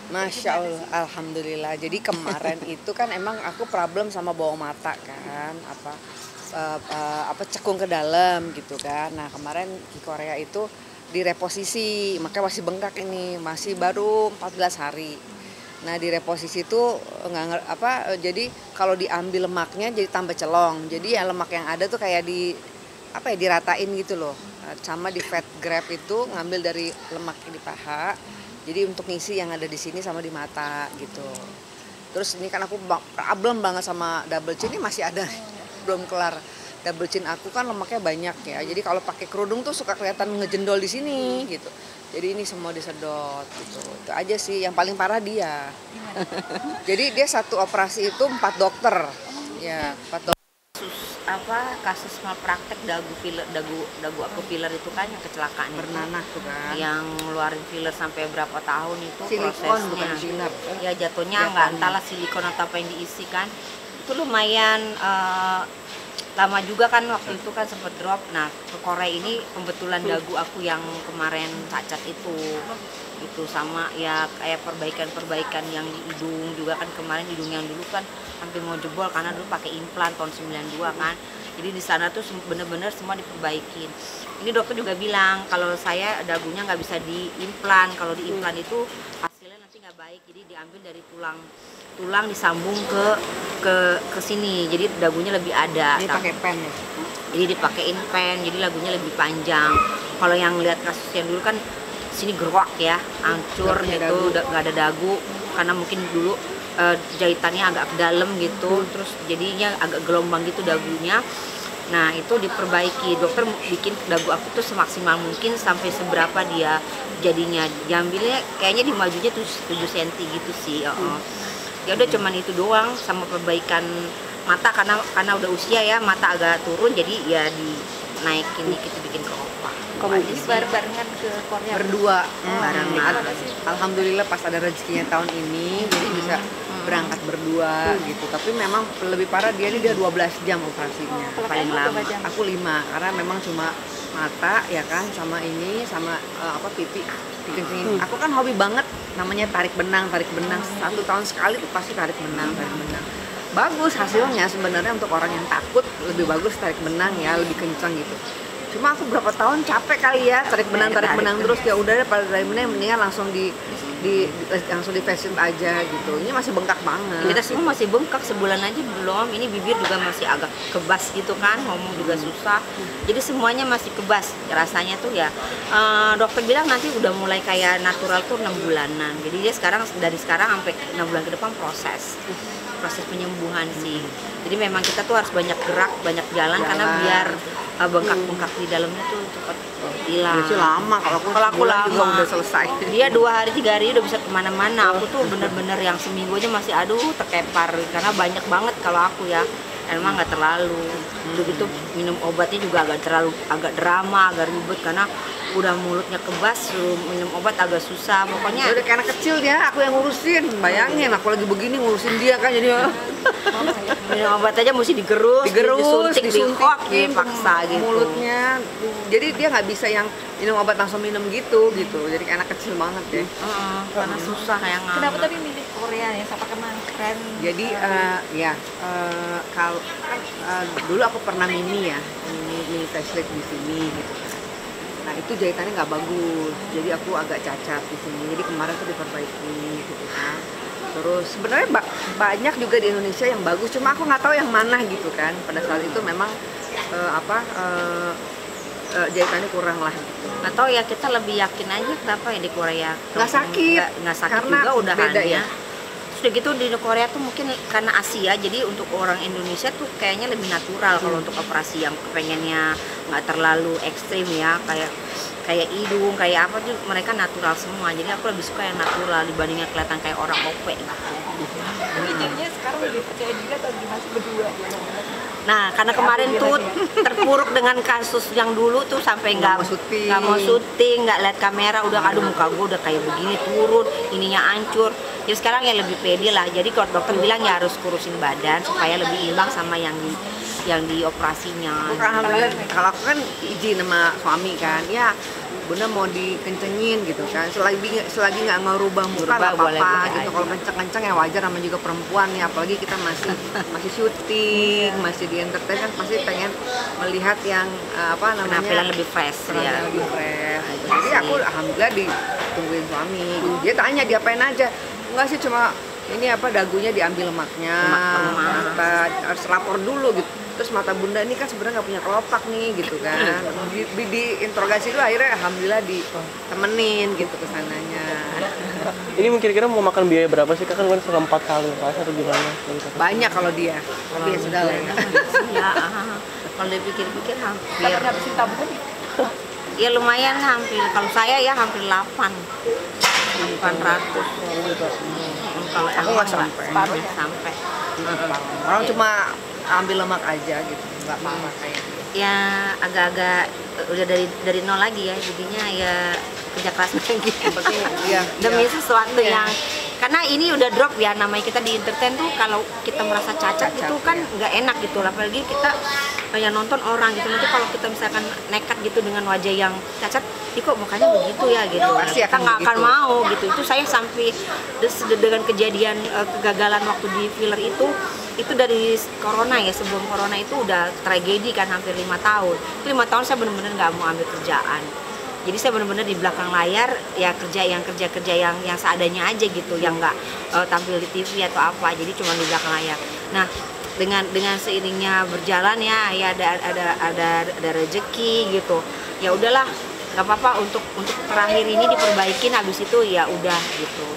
Masya Allah, alhamdulillah. Jadi kemarin itu kan emang aku problem sama bawah mata kan, cekung ke dalam gitu kan. Nah kemarin di Korea itu direposisi, makanya masih bengkak ini, masih baru 14 hari. Nah direposisi itu jadi kalau diambil lemaknya jadi tambah celong. Jadi ya lemak yang ada tuh kayak diratain gitu loh. Sama di fat grab itu ngambil dari lemak di paha. Jadi untuk ngisi yang ada di sini sama di mata gitu. Terus ini kan aku problem banget sama double chin, ini masih ada belum kelar. Double chin aku kan lemaknya banyak ya. Jadi kalau pakai kerudung tuh suka kelihatan ngejendol di sini gitu. Jadi ini semua disedot gitu. Itu aja sih yang paling parah dia. Jadi dia satu operasi itu 4 dokter. Ya, 4 dokter. Kasus malpraktek dagu aku filler itu kan yang kecelakaan Bernanah tuh kan, yang ngeluarin filler sampai berapa tahun itu silikon bukan prosesnya filler ya jatuhnya nggak entahlah silikon atau apa yang diisi kan itu lumayan lama juga kan waktu itu kan sempet drop. Nah ke Korea ini pembetulan dagu aku yang kemarin cacat itu sama ya kayak perbaikan yang di hidung juga kan kemarin hidung yang dulu kan hampir mau jebol karena dulu pakai implan tahun 92 kan. Jadi di sana tuh bener-bener semua diperbaikin. Ini dokter juga bilang kalau saya dagunya nggak bisa diimplan, kalau diimplan itu hasilnya nanti nggak baik. Jadi diambil dari tulang disambung ke sini. Jadi dagunya lebih ada. Ini pakai pen ya. Jadi dipakein pen, jadi lagunya lebih panjang. Kalau yang lihat kasus yang dulu kan sini geruak ya, hancur gitu, nggak ada dagu karena mungkin dulu jahitannya agak dalam gitu, terus jadinya agak gelombang gitu dagunya. Nah itu diperbaiki, dokter bikin dagu aku tuh semaksimal mungkin sampai seberapa dia jadinya. Diambilnya kayaknya dimajunya tuh 7 cm gitu sih. Ya udah cuman itu doang sama perbaikan mata karena udah usia ya mata agak turun jadi ya dinaikin dikit bikin ke opa. Jadi barengan ke Korea berdua barengan. Alhamdulillah pas ada rezekinya tahun ini jadi bisa berangkat berdua gitu. Tapi memang lebih parah dia 12 jam operasinya paling lama. Aku 5 karena memang cuma mata ya kan sama pipi dikencingin. Aku kan hobi banget namanya tarik benang 1 tahun sekali tuh pasti tarik benang. Bagus hasilnya sebenarnya untuk orang yang takut lebih bagus tarik benang ya lebih kencang gitu. Cuma aku berapa tahun capek kali ya tarik benang terus ya udah deh pada tarik benang mendingan langsung langsung di facelift aja gitu. Ini masih bengkak banget. Kita semua masih bengkak sebulan aja belum. Ini bibir juga masih agak kebas gitu kan, ngomong juga susah. Jadi semuanya masih kebas. Rasanya tuh ya dokter bilang nanti udah mulai kayak natural tuh 6 bulanan. Jadi dia dari sekarang sampai 6 bulan ke depan proses penyembuhan sih. Jadi memang kita tuh harus banyak gerak, banyak jalan. Karena biar bengkak-bengkak di dalamnya tuh cepat hilang. Itu lama kalau aku lama juga udah selesai. Dia 2 hari 3 hari udah bisa kemana-mana. Aku tuh bener-bener yang seminggu aja masih terkepar karena banyak banget kalau aku ya. Emang nggak terlalu. Begitu minum obatnya juga agak drama, agak ribet karena udah mulutnya kebas, minum obat agak susah. Pokoknya udah kayak anak kecil dia, aku yang ngurusin. Bayangin aku lagi begini ngurusin dia kan jadi minum obat aja mesti digerus, disuntik, paksa gitu. Mulutnya, jadi dia nggak bisa yang minum obat langsung minum gitu. Jadi kayak anak kecil banget deh. Karena susah yang. Kenapa tadi milih Korea ya? Siapa kenal keren? Jadi kalau dulu aku pernah mini facelift di sini gitu kan. Nah itu jahitannya nggak bagus, jadi aku agak cacat di sini. Jadi kemarin tuh diperbaiki gitu kan. Terus sebenarnya banyak juga di Indonesia yang bagus, cuma aku nggak tahu yang mana gitu kan. Pada saat itu memang jahitannya kurang lah gitu. Atau ya kita lebih yakin aja kenapa ya di Korea nggak sakit karena juga udah beda ya. Sudah gitu di Korea tuh mungkin karena Asia jadi untuk orang Indonesia tuh kayaknya lebih natural kalau untuk operasi yang kepengennya nggak terlalu ekstrim ya kayak hidung kayak apa tuh mereka natural semua. Jadi aku lebih suka yang natural dibandingnya kelihatan kayak orang OP gitu. Jadinya sekarang lebih percaya diri atau masih berdua? Nah karena kemarin tuh terpuruk dengan kasus yang dulu tuh sampai nggak mau syuting, nggak lihat kamera, udah aduh muka gue udah kayak begini turun, ininya hancur. Jadi sekarang ya lebih pede lah. Jadi kalau dokter bilang ya harus kurusin badan supaya lebih imbang sama yang di operasinya. Alhamdulillah kalau aku kan izin sama suami kan, ya Bunda mau dikencengin gitu kan, selagi nggak ngerubah muka nggak boleh apa-apa gitu. aja. Kalau kenceng-kenceng ya wajar, namanya juga perempuan ya, apalagi kita masih syuting, masih di entertain kan, pasti pengen melihat yang Penampilan lebih fresh ya. penampilan lebih fresh gitu. Jadi aku alhamdulillah ditungguin suami gitu. Dia tanya diapain aja, enggak sih, cuma ini dagunya diambil lemaknya, harus lapor dulu gitu. Terus mata Bunda ini kan sebenarnya nggak punya kelopak nih gitu kan. Di interogasi itu akhirnya alhamdulillah ditemenin gitu kesananya. Ini kira-kira mau makan biaya berapa sih Kak? Kan sudah 4 kali operasi atau gimana? Banyak kalau dia, tapi ya sudah lah ya. Ya, kalau dipikir-pikir hampir. Sampai habisin tabungan gitu. Ya lumayan hampir. Kalau saya ya hampir 800. Kalau Aku nggak sampai. Sampai. Orang cuma ambil lemak aja gitu, nggak apa-apa kayak gitu. Ya agak-agak udah dari nol lagi ya, jadinya ya kerja keras lagi. Iya, Demi iya. sesuatu Iya. yang karena ini udah drop ya, namanya kita di entertain tuh kalau kita merasa cacat itu kan nggak enak gitu, apalagi kita yang nonton orang gitu. Nanti kalau kita misalkan nekat gitu dengan wajah yang cacat, ih kok mukanya begitu ya gitu, Pasti kita akan nggak akan begitu. mau gitu. Itu saya sampai dengan kejadian kegagalan waktu di filler itu dari corona ya, sebelum corona itu udah tragedi kan, hampir 5 tahun. Itu 5 tahun saya benar-benar nggak mau ambil kerjaan. Jadi saya benar-benar di belakang layar ya kerja yang seadanya aja gitu, yang nggak tampil di TV atau apa. Jadi cuma di belakang layar. Nah, dengan seiringnya berjalan ya ada rezeki gitu. Ya udahlah, nggak apa-apa untuk terakhir ini diperbaikin, habis itu ya udah gitu.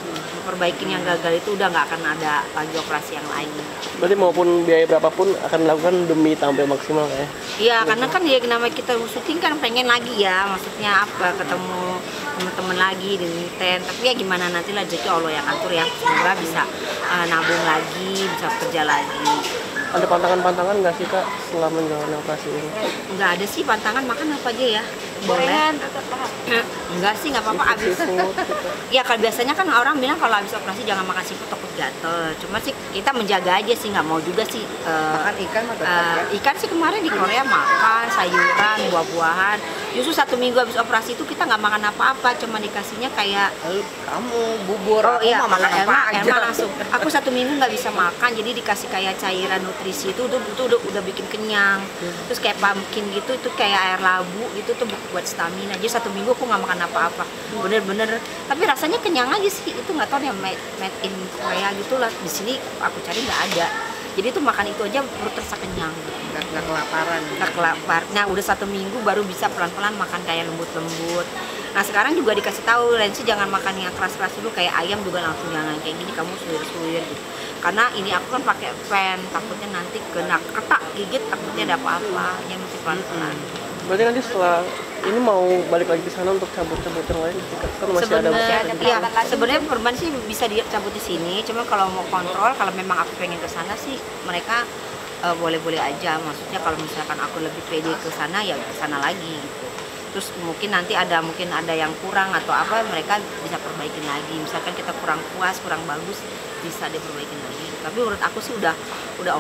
Perbaikin yang gagal itu udah nggak akan ada lagi operasi yang lain. Berarti maupun biaya berapapun akan dilakukan demi tampil maksimal ya? Iya, karena kan ya namanya kita syuting kan pengen lagi ya, maksudnya ketemu teman-teman lagi di Niten. Tapi ya gimana, nanti lah rezeki Allah yang atur ya. Semoga bisa nabung lagi, bisa kerja lagi. Ada pantangan-pantangan nggak sih Kak setelah menjalani operasi ini? Nggak ada sih pantangan, makan apa aja ya. Gorengan tetap lah. Enggak sih, nggak apa-apa habis. Ya kalau biasanya kan orang bilang kalau habis operasi jangan makan seafood takut gatel. Cuma sih kita menjaga aja sih, nggak mau juga sih. Makan ikan mah tetap ya. Ikan sih kemarin di Korea makan sayuran, buah-buahan. Justru 1 minggu habis operasi itu kita nggak makan apa-apa, cuma dikasihnya kayak Lalu kamu bubur, oh aku iya, mah makan apa aja. Elma langsung. Aku 1 minggu nggak bisa makan, jadi dikasih kayak cairan nutrisi itu udah bikin kenyang. Terus kayak pumpkin gitu, itu kayak air labu gitu tuh buat stamina. Jadi 1 minggu aku nggak makan apa-apa, bener-bener. Tapi rasanya kenyang aja sih. Itu nggak tahu ya, made in Korea gitulah. Di sini aku cari nggak ada. Jadi itu makan itu aja perut terasa kenyang. Nggak kelaparan. Nggak kelapar. Nah udah 1 minggu baru bisa pelan-pelan makan kayak lembut-lembut. Nah sekarang juga dikasih tahu Lensi jangan makan yang keras-keras dulu, kayak ayam juga langsung jangan kayak gini, kamu suwir-suwir gitu. Karena ini aku kan pakai fan, takutnya nanti kena ketak gigit, takutnya ada apa-apa, yang mesti pelan-pelan. Berarti nanti setelah ini mau balik lagi ke sana untuk cabut-cabut yang lain kan masih ada Sebenarnya perban sih bisa dicabut di sini, cuma kalau mau kontrol, kalau memang aku pengen ke sana sih mereka boleh-boleh aja. Maksudnya kalau misalkan aku lebih pede ke sana ya ke sana lagi gitu. Terus mungkin ada yang kurang atau apa, mereka bisa perbaikin lagi. Misalkan kita kurang puas, kurang bagus, bisa diperbaikin lagi. Tapi menurut aku sih udah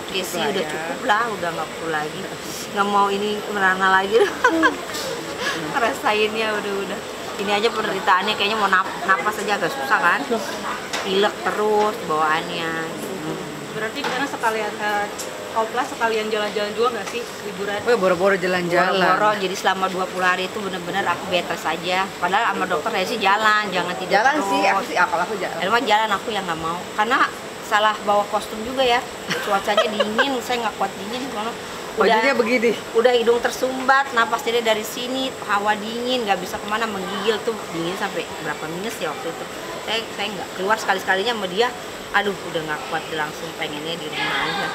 oke sih, udah cukup lah, udah nggak perlu lagi, nggak mau ini merana lagi. Rasainnya udah ini aja penderitaannya, kayaknya mau napas aja agak susah kan, pilek terus bawaannya gitu. Berarti karena sekalian oplas sekalian jalan-jalan juga nggak sih liburan? Oh, boro-boro jalan-jalan. Boro-boro, jadi selama 20 hari itu bener-bener aku bed rest aja. Padahal sama dokter sih jalan, jangan tidur Jalan terus. sih, aku jalan. Emang jalan aku yang nggak mau, karena salah bawa kostum juga ya. Cuacanya dingin, saya nggak kuat dingin karena Bajunya begini. udah hidung tersumbat, napas jadi dari sini, hawa dingin, nggak bisa kemana, menggigil tuh dingin sampai berapa minus ya waktu itu. Saya nggak keluar, sekali-sekalinya sama dia, aduh udah nggak kuat, langsung pengennya di rumah aja.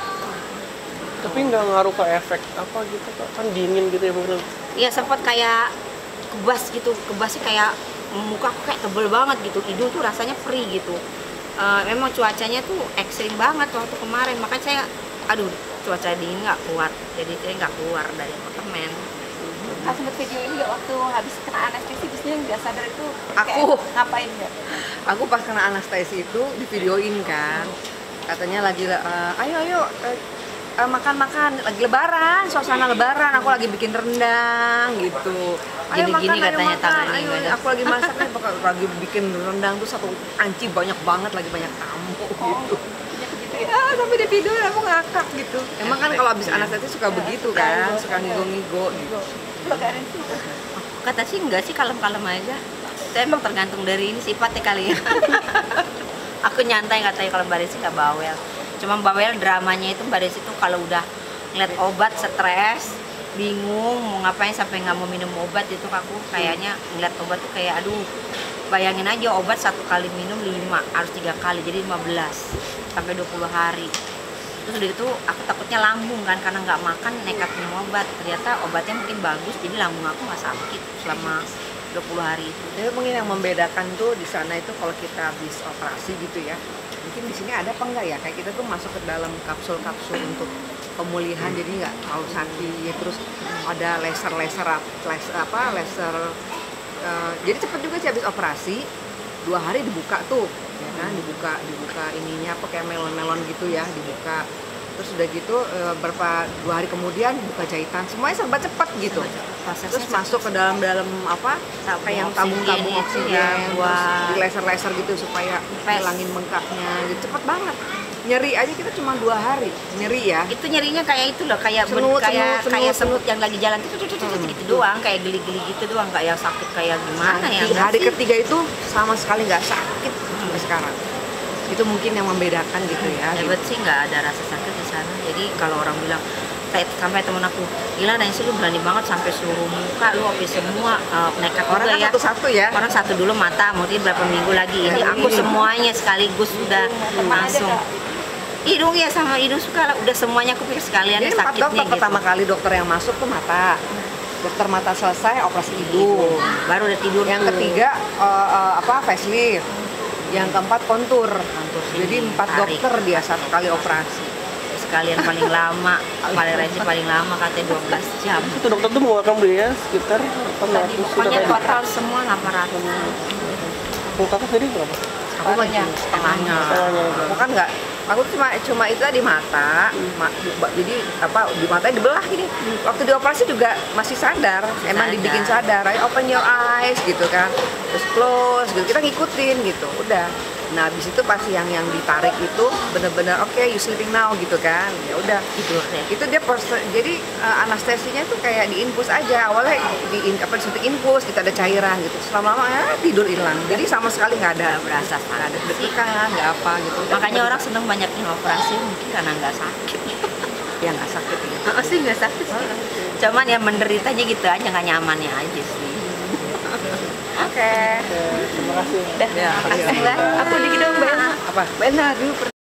Tapi nggak ngaruh ke efek apa gitu Kak? Kan dingin gitu ya mungkin. Iya sempat kayak kebasnya kayak muka aku kayak tebel banget gitu, hidung tuh rasanya perih gitu. Memang cuacanya tuh ekstrim banget waktu kemarin, makanya saya aduh cuaca dingin nggak kuat, jadi saya nggak keluar dari apartemen. Sempat video ini nggak waktu habis kena anestesi, biasanya yang nggak sadar itu Aku. ngapain nggak? Aku pas kena anestesi itu di videoin kan, katanya lagi ayo makan lagi lebaran, suasana lebaran, aku lagi bikin rendang gitu. Gini-gini katanya makan, tangannya ayo, gimana? aku lagi masak nih, lagi bikin rendang tuh satu panci banyak banget, lagi banyak tamu gitu. Ya, sampai dia tidur aku ngakak gitu. Emang kan kalau habis anestesi suka begitu kan, suka ngigo-ngigo gitu. Kata sih enggak sih, kalem-kalem aja. Saya emang tergantung dari ini sifatnya kali ya. Aku nyantai katanya kalau Mbak Desi nggak bawel. Cuma bawel dramanya itu Mbak Desi tuh kalau udah ngeliat obat stres, bingung mau ngapain sampai nggak mau minum obat itu aku kayaknya ngeliat obat tuh kayak aduh, bayangin aja obat 1 kali minum 5, harus 3 kali jadi 15 sampai 20 hari. Terus udah itu aku takutnya lambung kan karena nggak makan nekat minum obat. Ternyata obatnya mungkin bagus jadi lambung aku nggak sakit selama 20 hari itu. Jadi mungkin yang membedakan tuh di sana itu kalau kita habis operasi gitu ya. Mungkin di sini ada apa enggak ya? Kayak kita tuh masuk ke dalam kapsul-kapsul untuk pemulihan jadi nggak terlalu sakit. Terus ada laser jadi cepet juga sih habis operasi 2 hari dibuka tuh ya kan, dibuka ininya apa kayak melon-melon gitu ya, dibuka. Terus udah gitu berapa 2 hari kemudian buka jahitan, semuanya serba cepat gitu. Prosesnya Terus masuk ke dalam apa kayak yang tabung-tabung oksigen, ya, terus di laser-laser gitu supaya hilangin bengkaknya gitu. Cepet banget. Nyeri aja kita cuma 2 hari nyeri ya. Itu nyerinya kayak itu loh, kayak kayak semut yang lagi jalan gitu doang, kayak geli-geli gitu doang, kayak sakit kayak gimana ya. Di hari ketiga itu sama sekali nggak sakit sampai sekarang. Itu mungkin yang membedakan gitu ya. Hebat sih, nggak ada rasa sakit di sana. Jadi kalau orang bilang kayak sampai temen aku, gila Nancy lu berani banget sampai seluruh muka lu oke semua, nekat Orang juga kan ya. satu-satu ya. Orang satu dulu mata, mungkin berapa minggu lagi ini aku semuanya sekaligus udah langsung. Hidung ya sama hidung suka lah, udah semuanya aku pikir sekalian Jadi 4 sakitnya dokter gitu. pertama kali dokter yang masuk tuh mata. Dokter mata selesai operasi hidung. Baru udah tidur. Yang tuh. ketiga facelift. Yang keempat kontur. Jadi 4 Tarik. dokter dia 1 kali operasi. Sekalian paling lama, paling Resi paling lama katanya 12 jam. Itu dokter tuh mengeluarkan biaya sekitar 800 Pokoknya juta. total semua 800. Kalau kakak sendiri berapa? Aku mah setengahnya. Setengahnya itu. Aku kan nggak. Aku cuma itu di mata. Jadi di matanya dibelah gini. Waktu dioperasi juga masih sadar. Emang sadar. dibikin sadar. Ayo open your eyes gitu kan. Terus close gitu. Kita ngikutin gitu. Udah. Nah, habis itu pas yang ditarik itu bener-bener oke, you sleeping now gitu kan. Ya udah. Tidur deh. Itu dia jadi anestesinya tuh kayak diinfus aja. Awalnya disuntik infus, kita ada cairan gitu. Lama-lama tidur hilang. Jadi sama sekali nggak ada Berasa nggak ada sakit sih. deg-degan, nggak apa gitu. Makanya orang seneng banyak yang operasi mungkin karena nggak sakit. ya nggak sakit ya. Pasti nggak sakit sih. Cuman ya menderitanya gitu aja, nggak nyamannya aja sih. Oke. Terima kasih. Dah, Ya, makasih lah. Aku dikit dong, Mbak. Apa? Benar dulu.